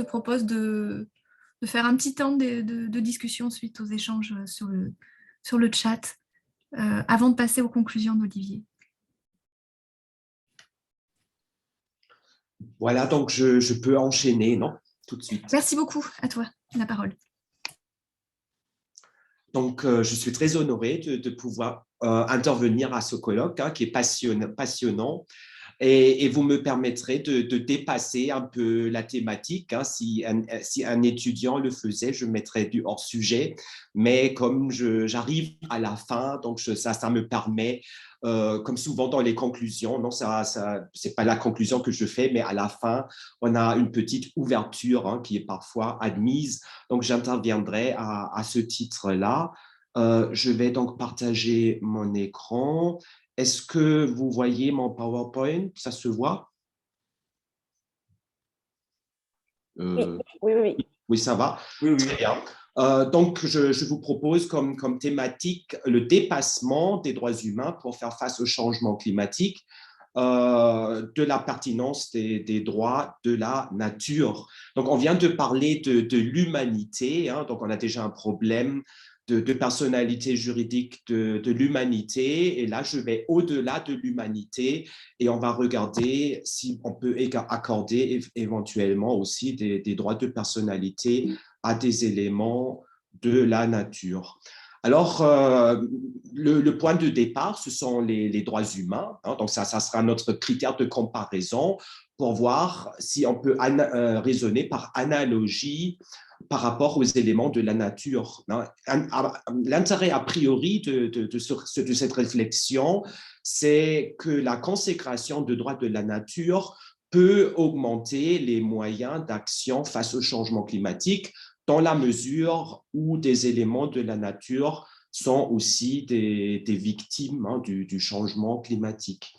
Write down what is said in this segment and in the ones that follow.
te propose de faire un petit temps de discussion suite aux échanges sur le chat, avant de passer aux conclusions d'Olivier. Voilà, donc je peux enchaîner, non? Tout de suite. Merci beaucoup, à toi, la parole. Donc, je suis très honoré de pouvoir intervenir à ce colloque qui est passionnant. Et vous me permettrez de dépasser un peu la thématique. Si un étudiant le faisait, je mettrais du hors-sujet. Mais comme j'arrive à la fin, donc ça me permet, comme souvent dans les conclusions, non, c'est pas la conclusion que je fais, mais à la fin, on a une petite ouverture qui est parfois admise. Donc, j'interviendrai à ce titre-là. Je vais donc partager mon écran. Est-ce que vous voyez mon PowerPoint? Ça se voit? Oui. Oui, ça va. Oui. Très bien. Donc, je vous propose comme thématique le dépassement des droits humains pour faire face au changement climatique, de la pertinence des droits de la nature. Donc, on vient de parler de l'humanité, donc on a déjà un problème de personnalité juridique de l'humanité. Et là, je vais au-delà de l'humanité et on va regarder si on peut accorder éventuellement aussi des droits de personnalité à des éléments de la nature. Alors, le point de départ, ce sont les droits humains. Donc, ça sera notre critère de comparaison pour voir si on peut raisonner par analogie par rapport aux éléments de la nature. L'intérêt a priori de cette réflexion, c'est que la consécration de droits de la nature peut augmenter les moyens d'action face au changement climatique dans la mesure où des éléments de la nature sont aussi des victimes du changement climatique.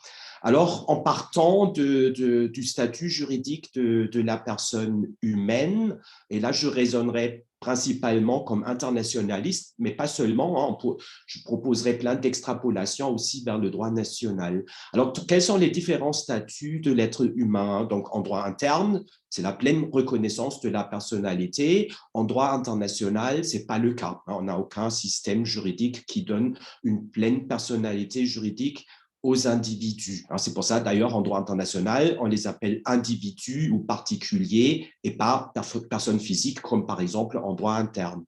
Alors, en partant du statut juridique de la personne humaine, et là, je raisonnerai principalement comme internationaliste, mais pas seulement, je proposerai plein d'extrapolations aussi vers le droit national. Alors, quels sont les différents statuts de l'être humain? Donc, en droit interne, c'est la pleine reconnaissance de la personnalité. En droit international, ce n'est pas le cas. On n'a aucun système juridique qui donne une pleine personnalité juridique aux individus. C'est pour ça, d'ailleurs, en droit international, on les appelle individus ou particuliers et pas personnes physiques, comme par exemple en droit interne.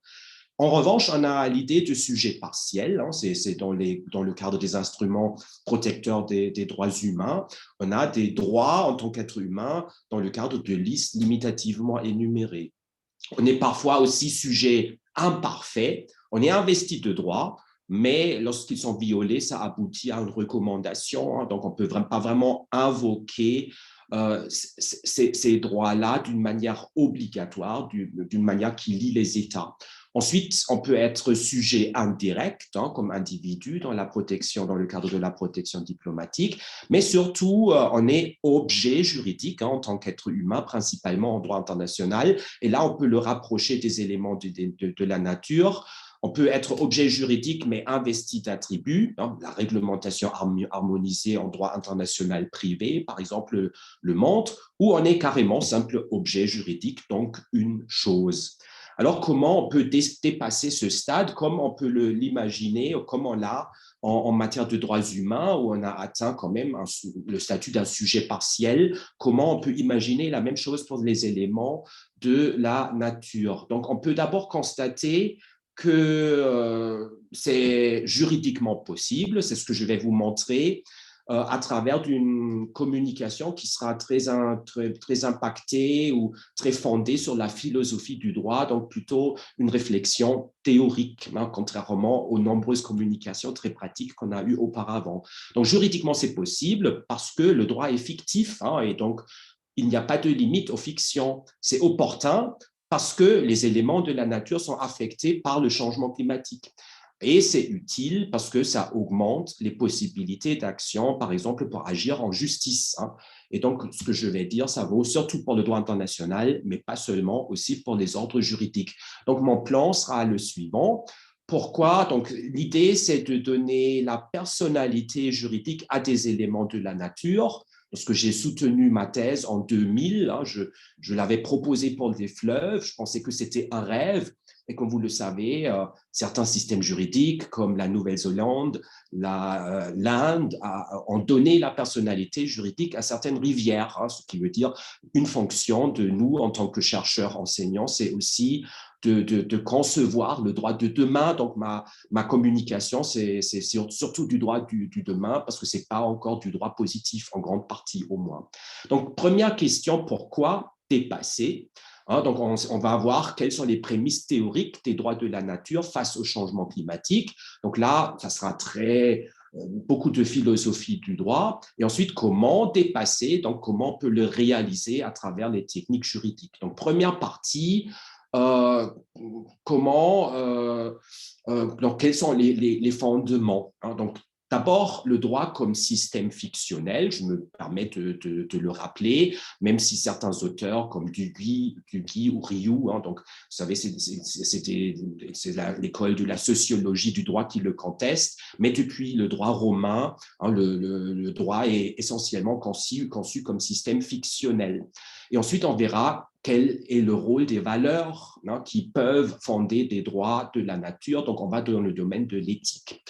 En revanche, on a l'idée de sujet partiel, c'est dans le cadre des instruments protecteurs des droits humains. On a des droits en tant qu'être humain dans le cadre de listes limitativement énumérées. On est parfois aussi sujet imparfait, on est investi de droits, mais lorsqu'ils sont violés, ça aboutit à une recommandation. Donc, on ne peut pas vraiment invoquer ces droits-là d'une manière obligatoire, d'une manière qui lie les États. Ensuite, on peut être sujet indirect, comme individu dans le cadre de la protection diplomatique, mais surtout, on est objet juridique en tant qu'être humain, principalement en droit international. Et là, on peut le rapprocher des éléments de la nature. On peut être objet juridique, mais investi d'attributs, la réglementation harmonisée en droit international privé, par exemple, le montre, ou on est carrément simple objet juridique, donc une chose. Alors, comment on peut dépasser ce stade, comme on peut l'imaginer, comme on l'a en matière de droits humains, où on a atteint quand même le statut d'un sujet partiel, comment on peut imaginer la même chose pour les éléments de la nature? Donc, on peut d'abord constater que c'est juridiquement possible, c'est ce que je vais vous montrer, à travers d'une communication qui sera très impactée ou très fondée sur la philosophie du droit, donc plutôt une réflexion théorique, contrairement aux nombreuses communications très pratiques qu'on a eues auparavant. Donc juridiquement, c'est possible parce que le droit est fictif, et donc il n'y a pas de limite aux fictions. C'est opportun parce que les éléments de la nature sont affectés par le changement climatique. Et c'est utile parce que ça augmente les possibilités d'action, par exemple, pour agir en justice. Et donc, ce que je vais dire, ça vaut surtout pour le droit international, mais pas seulement, aussi pour les ordres juridiques. Donc, mon plan sera le suivant. Pourquoi? Donc, l'idée, c'est de donner la personnalité juridique à des éléments de la nature Lorsque j'ai soutenu ma thèse en 2000, je l'avais proposé pour des fleuves, je pensais que c'était un rêve. Et comme vous le savez, certains systèmes juridiques comme la Nouvelle-Zélande, l'Inde ont donné la personnalité juridique à certaines rivières, ce qui veut dire une fonction de nous en tant que chercheurs enseignants, c'est aussi de concevoir le droit de demain. Donc, ma communication, c'est surtout du droit du demain parce que ce n'est pas encore du droit positif, en grande partie au moins. Donc, première question, pourquoi dépasser? Donc, on va voir quelles sont les prémices théoriques des droits de la nature face au changement climatique. Donc là, ça sera beaucoup de philosophie du droit. Et ensuite, comment dépasser, donc comment on peut le réaliser à travers les techniques juridiques. Donc, première partie, donc quels sont les fondements, donc d'abord, le droit comme système fictionnel, je me permets de le rappeler, même si certains auteurs comme Duguy ou Rioux, donc vous savez, c'est l'école de la sociologie du droit qui le conteste, mais depuis le droit romain, le droit est essentiellement conçu comme système fictionnel. Et ensuite, on verra quel est le rôle des valeurs qui peuvent fonder des droits de la nature. Donc, on va dans le domaine de l'éthique.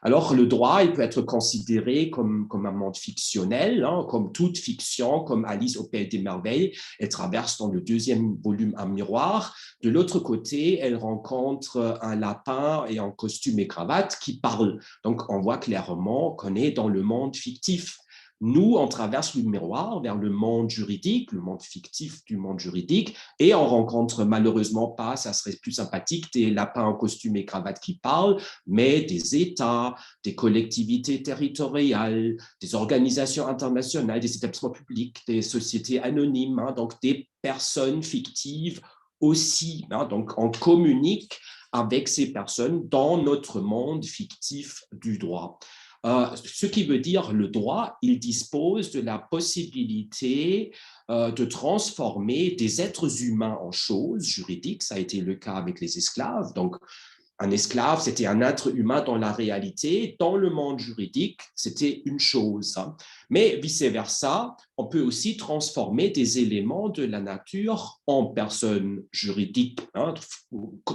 Alors, le droit, il peut être considéré comme un monde fictionnel, comme toute fiction, comme Alice au Pays des Merveilles. Elle traverse dans le deuxième volume un miroir. De l'autre côté, elle rencontre un lapin et en costume et cravate qui parle. Donc, on voit clairement qu'on est dans le monde fictif. Nous, on traverse le miroir vers le monde juridique, le monde fictif du monde juridique, et on rencontre malheureusement pas, ça serait plus sympathique, des lapins en costume et cravate qui parlent, mais des États, des collectivités territoriales, des organisations internationales, des établissements publics, des sociétés anonymes, donc des personnes fictives aussi. Donc, on communique avec ces personnes dans notre monde fictif du droit. Ce qui veut dire le droit, il dispose de la possibilité de transformer des êtres humains en choses juridiques. Ça a été le cas avec les esclaves. Donc, un esclave, c'était un être humain dans la réalité. Dans le monde juridique, c'était une chose. Mais vice-versa, on peut aussi transformer des éléments de la nature en personnes juridiques.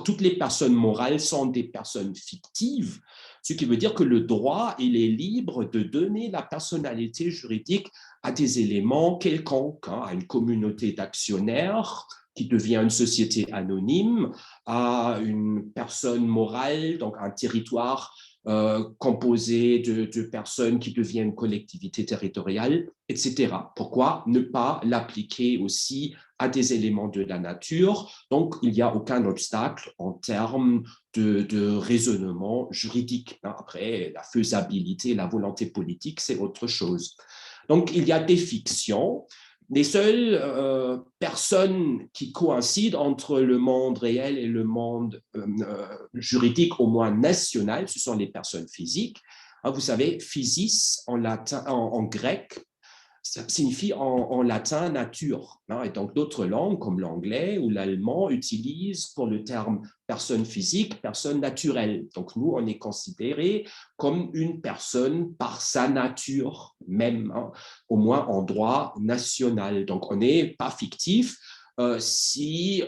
Toutes les personnes morales sont des personnes fictives, ce qui veut dire que le droit, il est libre de donner la personnalité juridique à des éléments quelconques, à une communauté d'actionnaires qui devient une société anonyme, à une personne morale, donc un territoire composé de personnes qui deviennent collectivité territoriale, etc. Pourquoi ne pas l'appliquer aussi à des éléments de la nature? Donc, il n'y a aucun obstacle en termes de raisonnement juridique. Après, la faisabilité, la volonté politique, c'est autre chose. Donc, il y a des fictions. Les seules personnes qui coïncident entre le monde réel et le monde juridique, au moins national, ce sont les personnes physiques. Vous savez, physis en latin, en grec, ça signifie en latin nature. Et donc, d'autres langues, comme l'anglais ou l'allemand, utilisent pour le terme personne physique, personne naturelle. Donc, nous, on est considéré comme une personne par sa nature même, au moins en droit national. Donc, on n'est pas fictif si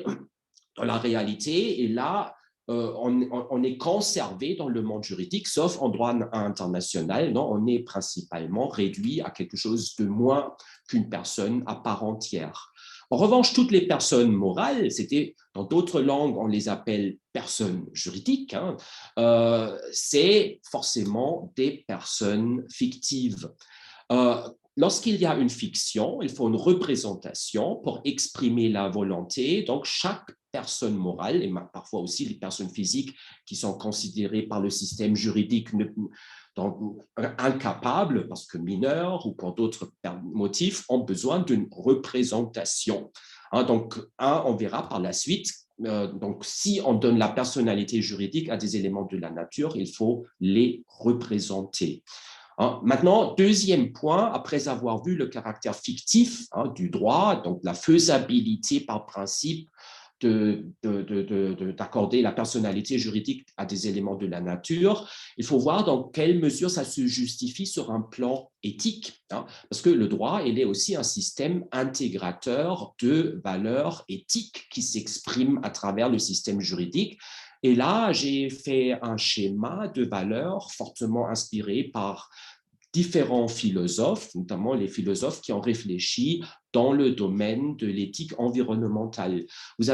dans la réalité, et là, on est conservé dans le monde juridique, sauf en droit international. Non, on est principalement réduit à quelque chose de moins qu'une personne à part entière. En revanche, toutes les personnes morales, c'était dans d'autres langues, on les appelle personnes juridiques, c'est forcément des personnes fictives. Lorsqu'il y a une fiction, il faut une représentation pour exprimer la volonté. Donc, chaque personne morale, et parfois aussi les personnes physiques qui sont considérées par le système juridique incapables, parce que mineurs ou pour d'autres motifs, ont besoin d'une représentation. Donc, on verra par la suite. Donc, si on donne la personnalité juridique à des éléments de la nature, il faut les représenter. Maintenant, deuxième point, après avoir vu le caractère fictif du droit, donc la faisabilité par principe d'accorder la personnalité juridique à des éléments de la nature, il faut voir dans quelle mesure ça se justifie sur un plan éthique, hein, parce que le droit, il est aussi un système intégrateur de valeurs éthiques qui s'expriment à travers le système juridique. Et là, j'ai fait un schéma de valeurs fortement inspiré par différents philosophes, notamment les philosophes qui ont réfléchi dans le domaine de l'éthique environnementale. Vous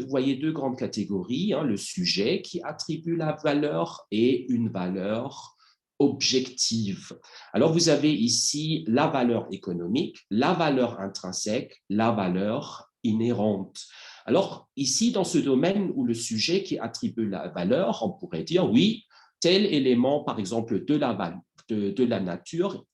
voyez deux grandes catégories, hein, le sujet qui attribue la valeur et une valeur objective. Alors, vous avez ici la valeur économique, la valeur intrinsèque, la valeur inhérente. Alors, ici, dans ce domaine où le sujet qui attribue la valeur, on pourrait dire, oui, tel élément, par exemple, de la nature,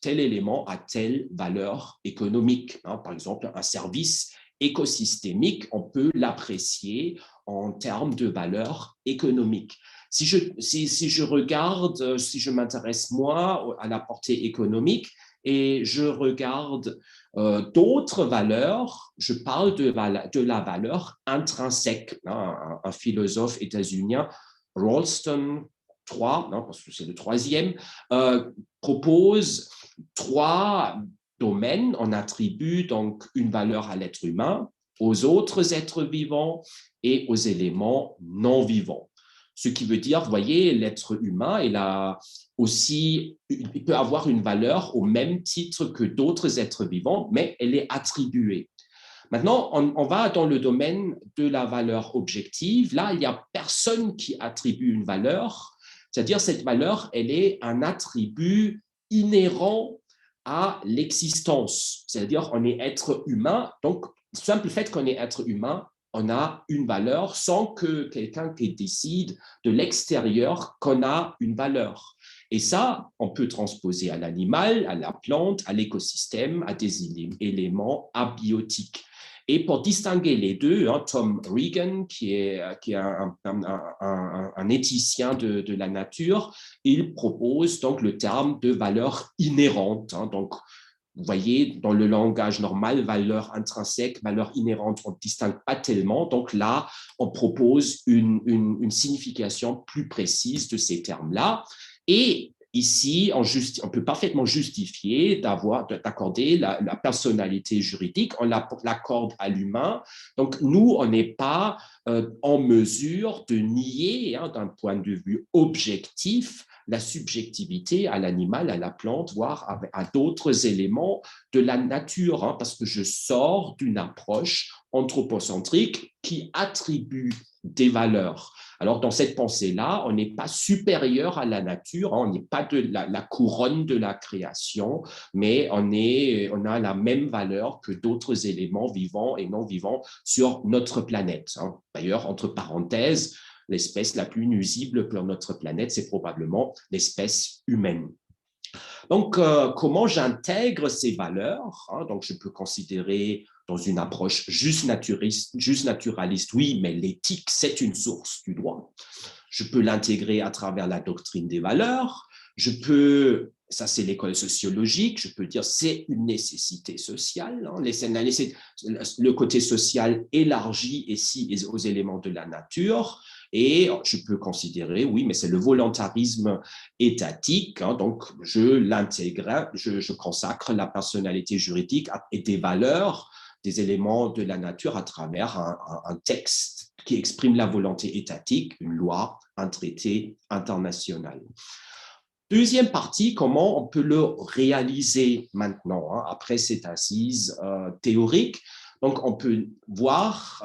tel élément a telle valeur économique. Hein. Par exemple, un service écosystémique, on peut l'apprécier en termes de valeur économique. Si je regarde, si je m'intéresse moi à la portée économique et je regarde d'autres valeurs, je parle de la valeur intrinsèque. Hein. Un philosophe états-unien, Ralston, 3, non, parce que c'est le troisième, propose 3 domaines. On attribue donc une valeur à l'être humain, aux autres êtres vivants et aux éléments non vivants. Ce qui veut dire, vous voyez, l'être humain, il peut avoir une valeur au même titre que d'autres êtres vivants, mais elle est attribuée. Maintenant, on va dans le domaine de la valeur objective. Là, il n'y a personne qui attribue une valeur. C'est-à-dire, cette valeur, elle est un attribut inhérent à l'existence. C'est-à-dire, on est être humain. Donc, le simple fait qu'on est être humain, on a une valeur sans que quelqu'un qui décide de l'extérieur qu'on a une valeur. Et ça, on peut transposer à l'animal, à la plante, à l'écosystème, à des éléments abiotiques. Et pour distinguer les deux, hein, Tom Regan, qui est un éthicien de la nature, il propose donc le terme de valeur inhérente. Hein, donc, vous voyez, dans le langage normal, valeur intrinsèque, valeur inhérente, on ne distingue pas tellement. Donc là, on propose une signification plus précise de ces termes-là. Et ici, on peut parfaitement justifier d'accorder la personnalité juridique, on l'accorde à l'humain. Donc, nous, on n'est pas en mesure de nier, hein, d'un point de vue objectif, la subjectivité à l'animal, à la plante, voire à d'autres éléments de la nature, hein, parce que je sors d'une approche anthropocentrique qui attribue des valeurs. Alors, dans cette pensée-là, on n'est pas supérieur à la nature, hein, on n'est pas de la couronne de la création, mais on a la même valeur que d'autres éléments vivants et non vivants sur notre planète. Hein. D'ailleurs, entre parenthèses, l'espèce la plus nuisible pour notre planète, c'est probablement l'espèce humaine. Donc, comment j'intègre ces valeurs, hein? Donc, je peux considérer dans une approche juste naturaliste, oui, mais l'éthique, c'est une source du droit. Je peux l'intégrer à travers la doctrine des valeurs. Ça c'est l'école sociologique, je peux dire c'est une nécessité sociale. Hein. Le côté social élargi ici aux éléments de la nature. Et je peux considérer, oui, mais c'est le volontarisme étatique, hein, donc je l'intègre, je consacre la personnalité juridique et des valeurs, des éléments de la nature à travers un texte qui exprime la volonté étatique, une loi, un traité international. Deuxième partie, comment on peut le réaliser maintenant, hein, après cette assise théorique. Donc, on peut voir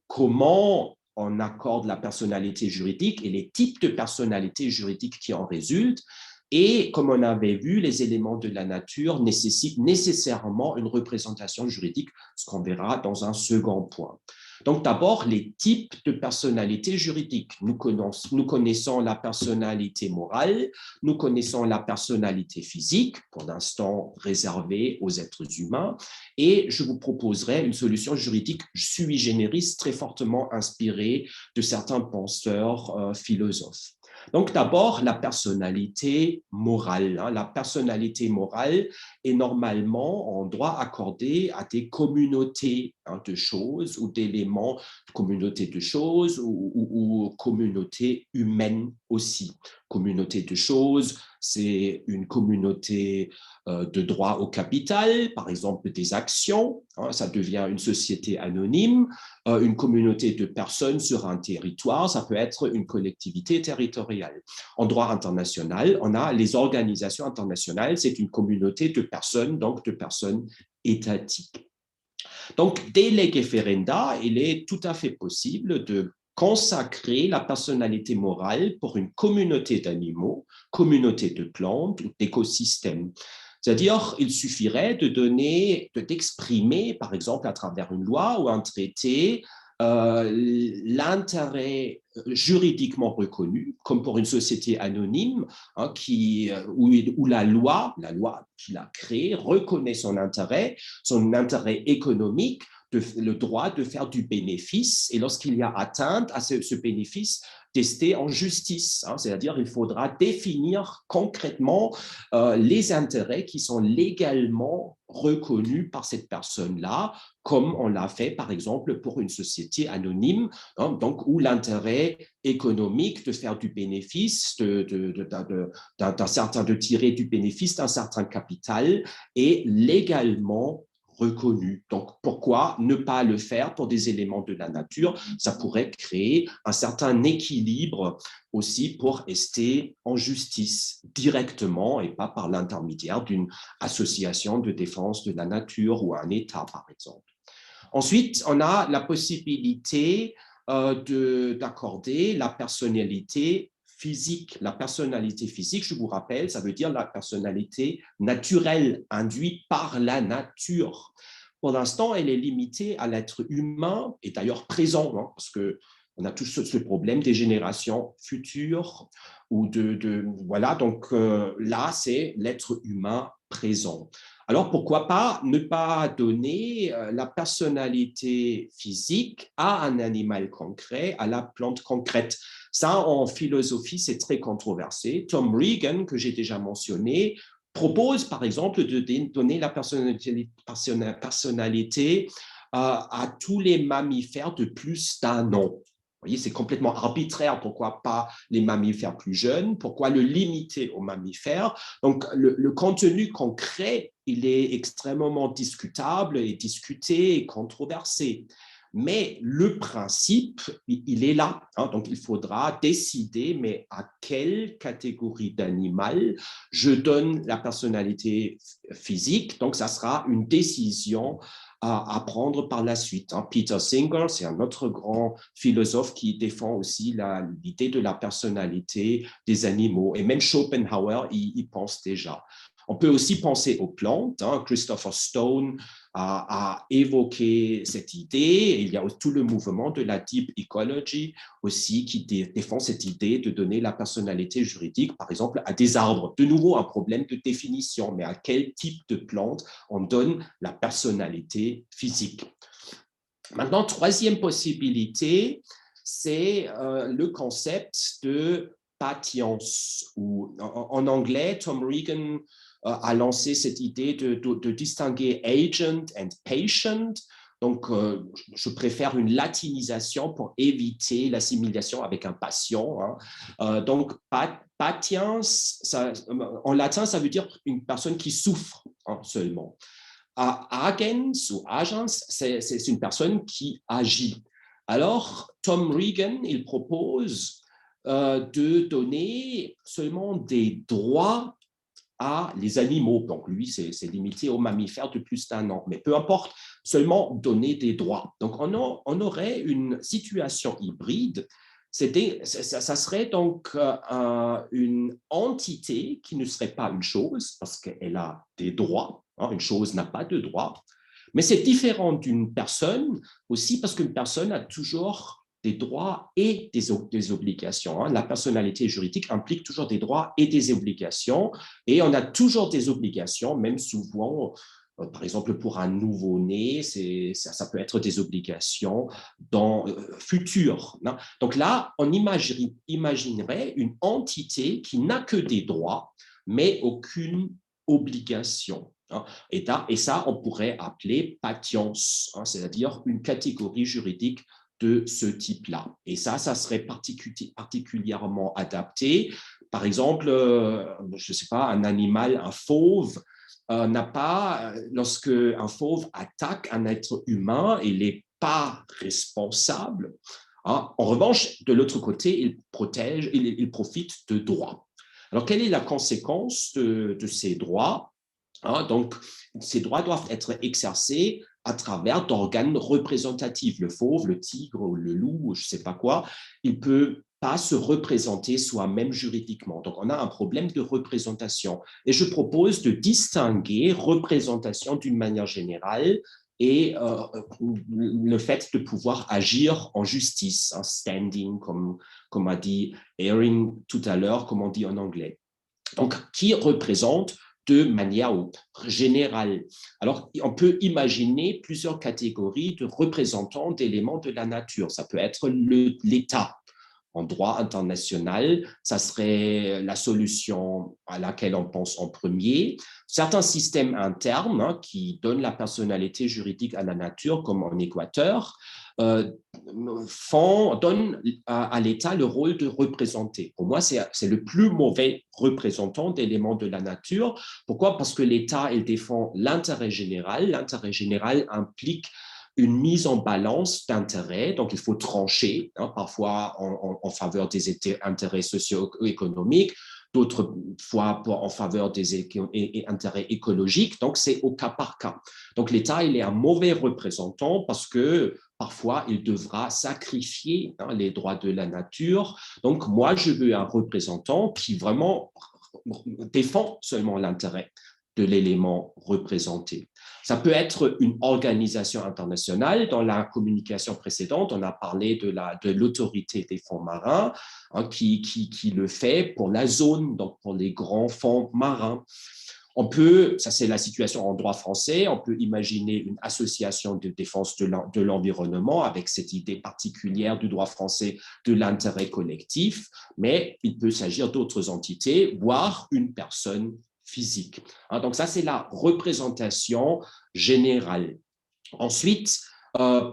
comment on accorde la personnalité juridique et les types de personnalité juridique qui en résultent. Et comme on avait vu, les éléments de la nature nécessitent nécessairement une représentation juridique, ce qu'on verra dans un second point. Donc d'abord, les types de personnalité juridique. Nous connaissons la personnalité morale, nous connaissons la personnalité physique, pour l'instant réservée aux êtres humains, et je vous proposerai une solution juridique sui generis très fortement inspirée de certains penseurs philosophes. Donc d'abord, la personnalité morale. La personnalité morale est normalement en droit accordé à des communautés de choses ou d'éléments, communautés de choses ou communautés humaines aussi. Communauté de choses, c'est une communauté de droit au capital, par exemple des actions, ça devient une société anonyme, une communauté de personnes sur un territoire, ça peut être une collectivité territoriale. En droit international, on a les organisations internationales, c'est une communauté de personnes, donc de personnes étatiques. Donc, dès lege ferenda, il est tout à fait possible de consacrer la personnalité morale pour une communauté d'animaux, communauté de plantes ou d'écosystèmes. C'est-à-dire, il suffirait d'exprimer, par exemple, à travers une loi ou un traité, l'intérêt juridiquement reconnu, comme pour une société anonyme, où la loi qui l'a créée reconnaît son intérêt économique, le droit de faire du bénéfice, et lorsqu'il y a atteinte à ce bénéfice, tester en justice, c'est-à-dire il faudra définir concrètement les intérêts qui sont légalement reconnus par cette personne-là, comme on l'a fait par exemple pour une société anonyme, donc où l'intérêt économique de faire du bénéfice, de tirer du bénéfice d'un certain capital est légalement reconnu. Donc, pourquoi ne pas le faire pour des éléments de la nature? Ça pourrait créer un certain équilibre aussi pour rester en justice directement et pas par l'intermédiaire d'une association de défense de la nature ou un État, par exemple. Ensuite, on a la possibilité d'accorder la personnalité physique. La personnalité physique, je vous rappelle, ça veut dire la personnalité naturelle, induite par la nature. Pour l'instant, elle est limitée à l'être humain et d'ailleurs présent, parce qu'on a tous ce problème des générations futures. Voilà, donc là, c'est l'être humain présent. Alors, pourquoi pas ne pas donner la personnalité physique à un animal concret, à la plante concrète? Ça, en philosophie, c'est très controversé. Tom Regan, que j'ai déjà mentionné, propose, par exemple, de donner la personnalité à tous les mammifères de plus d'1 an. Vous voyez, c'est complètement arbitraire. Pourquoi pas les mammifères plus jeunes? Pourquoi le limiter aux mammifères? Donc, le contenu concret, il est extrêmement discutable et discuté et controversé. Mais le principe, il est là. Donc, il faudra décider, mais à quelle catégorie d'animal je donne la personnalité physique. Donc, ça sera une décision à prendre par la suite. Peter Singer, c'est un autre grand philosophe qui défend aussi l'idée de la personnalité des animaux. Et même Schopenhauer y pense déjà. On peut aussi penser aux plantes. Christopher Stone a évoqué cette idée. Et il y a tout le mouvement de la deep ecology aussi qui défend cette idée de donner la personnalité juridique, par exemple, à des arbres. De nouveau, un problème de définition, mais à quel type de plante on donne la personnalité physique. Maintenant, troisième possibilité, c'est le concept de patience, ou en anglais, Tom Regan a lancé cette idée de distinguer agent and patient. Donc, je préfère une latinisation pour éviter l'assimilation avec un patient. Donc, patience, en latin, ça veut dire une personne qui souffre seulement. Agens ou agens, c'est une personne qui agit. Alors, Tom Regan, il propose de donner seulement des droits à les animaux. Donc, lui, c'est limité aux mammifères de plus d'1 an. Mais peu importe, seulement donner des droits. Donc, on aurait une situation hybride. Ça serait donc une entité qui ne serait pas une chose, parce qu'elle a des droits. Une chose n'a pas de droits. Mais c'est différent d'une personne aussi, parce qu'une personne a toujours des droits et des obligations. La personnalité juridique implique toujours des droits et des obligations, et on a toujours des obligations, même souvent Par exemple, pour un nouveau-né, ça peut être des obligations futures. Hein. Donc là, on imaginerait une entité qui n'a que des droits, mais aucune obligation. Hein. Et ça, on pourrait appeler patience, hein, c'est-à-dire une catégorie juridique de ce type-là. Et ça serait particulièrement adapté. Par exemple, je ne sais pas, un animal, un fauve, n'a pas, lorsque un fauve attaque un être humain, il n'est pas responsable. Hein. En revanche, de l'autre côté, il profite de droits. Alors, quelle est la conséquence de ces droits? Hein, donc, ces droits doivent être exercés à travers d'organes représentatifs. Le fauve, le tigre, le loup, je ne sais pas quoi, il ne peut pas se représenter soi-même juridiquement. Donc, on a un problème de représentation. Et je propose de distinguer représentation d'une manière générale et le fait de pouvoir agir en justice, hein, standing, comme a dit Ehring tout à l'heure, comme on dit en anglais. Donc, qui représente de manière générale. Alors, on peut imaginer plusieurs catégories de représentants d'éléments de la nature. Ça peut être l'État. En droit international, ça serait la solution à laquelle on pense en premier. Certains systèmes internes, hein, qui donnent la personnalité juridique à la nature, comme en Équateur, donnent à l'État le rôle de représenter. Pour moi, c'est le plus mauvais représentant d'éléments de la nature. Pourquoi? Parce que l'État, il défend l'intérêt général. L'intérêt général implique une mise en balance d'intérêts, donc il faut trancher, hein, parfois en faveur des intérêts socio-économiques, d'autres fois en faveur des intérêts écologiques, donc c'est au cas par cas. Donc l'État, il est un mauvais représentant parce que parfois il devra sacrifier, hein, les droits de la nature. Donc moi, je veux un représentant qui vraiment défend seulement l'intérêt de l'élément représenté. Ça peut être une organisation internationale. Dans la communication précédente, on a parlé de l'autorité des fonds marins, hein, qui le fait pour la zone, donc pour les grands fonds marins. On peut, ça c'est la situation en droit français, on peut imaginer une association de défense de l'environnement avec cette idée particulière du droit français de l'intérêt collectif, mais il peut s'agir d'autres entités, voire une personne physique. Hein, donc ça, c'est la représentation générale. Ensuite,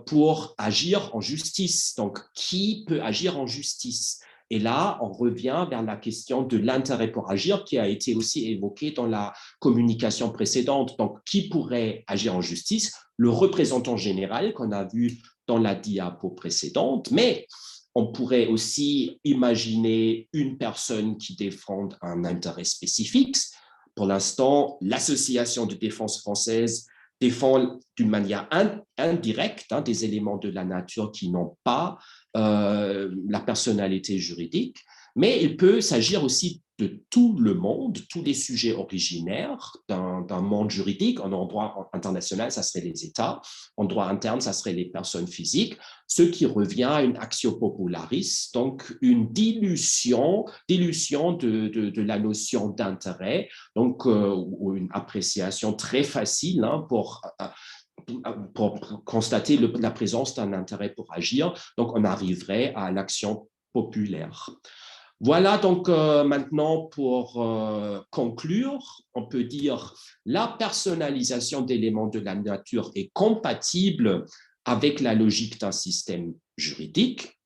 pour agir en justice, donc qui peut agir en justice? Et là, on revient vers la question de l'intérêt pour agir qui a été aussi évoquée dans la communication précédente. Donc, qui pourrait agir en justice? Le représentant général qu'on a vu dans la diapo précédente, mais on pourrait aussi imaginer une personne qui défend un intérêt spécifique. Pour l'instant, l'Association de défense française défend d'une manière indirecte, hein, des éléments de la nature qui n'ont pas la personnalité juridique, mais il peut s'agir aussi de tout le monde, tous les sujets originaires d'un monde juridique. En droit international, ça serait les États. En droit interne, ça serait les personnes physiques, ce qui revient à une actio popularis, donc une dilution de la notion d'intérêt, donc une appréciation très facile, hein, pour constater la présence d'un intérêt pour agir. Donc, on arriverait à l'action populaire. Voilà donc maintenant pour conclure, on peut dire la personnalisation d'éléments de la nature est compatible avec la logique d'un système juridique.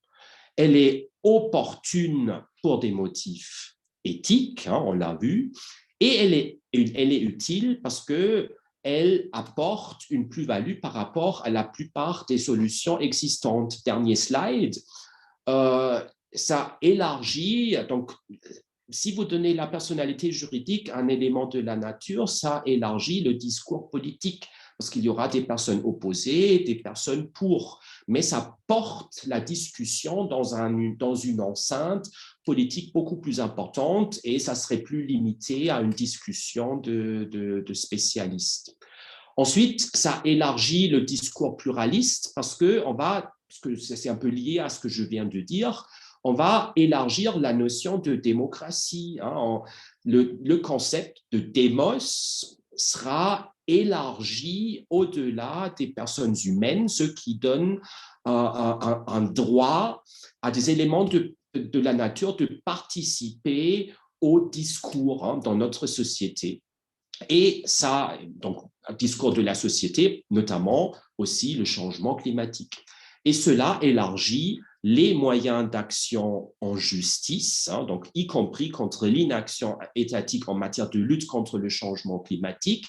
Elle est opportune pour des motifs éthiques, hein, on l'a vu, et elle est utile parce qu'elle apporte une plus-value par rapport à la plupart des solutions existantes. Dernier slide. Ça élargit, donc si vous donnez la personnalité juridique à un élément de la nature, ça élargit le discours politique parce qu'il y aura des personnes opposées, des personnes pour, mais ça porte la discussion dans une enceinte politique beaucoup plus importante et ça serait plus limité à une discussion de spécialistes. Ensuite, ça élargit le discours pluraliste parce que c'est un peu lié à ce que je viens de dire, on va élargir la notion de démocratie. Hein. Le concept de démos sera élargi au-delà des personnes humaines, ce qui donne un droit à des éléments de la nature de participer au discours dans notre société. Et ça, donc, un discours de la société, notamment aussi le changement climatique. Et cela élargit les moyens d'action en justice, donc y compris contre l'inaction étatique en matière de lutte contre le changement climatique.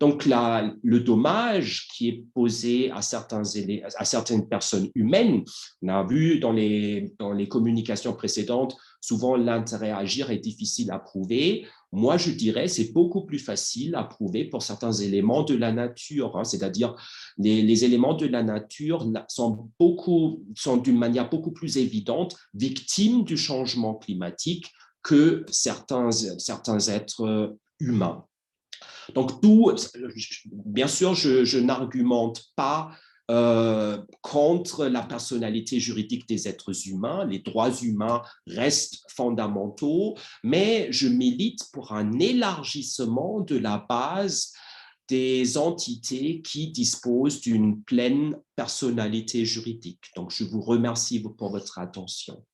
Donc, le dommage qui est posé à certaines personnes humaines, on a vu dans les communications précédentes, souvent l'intérêt à agir est difficile à prouver. Moi, je dirais c'est beaucoup plus facile à prouver pour certains éléments de la nature, c'est-à-dire les éléments de la nature sont d'une manière beaucoup plus évidente victimes du changement climatique que certains êtres humains. Donc, bien sûr, je n'argumente pas contre la personnalité juridique des êtres humains. Les droits humains restent fondamentaux, mais je milite pour un élargissement de la base des entités qui disposent d'une pleine personnalité juridique. Donc, je vous remercie pour votre attention.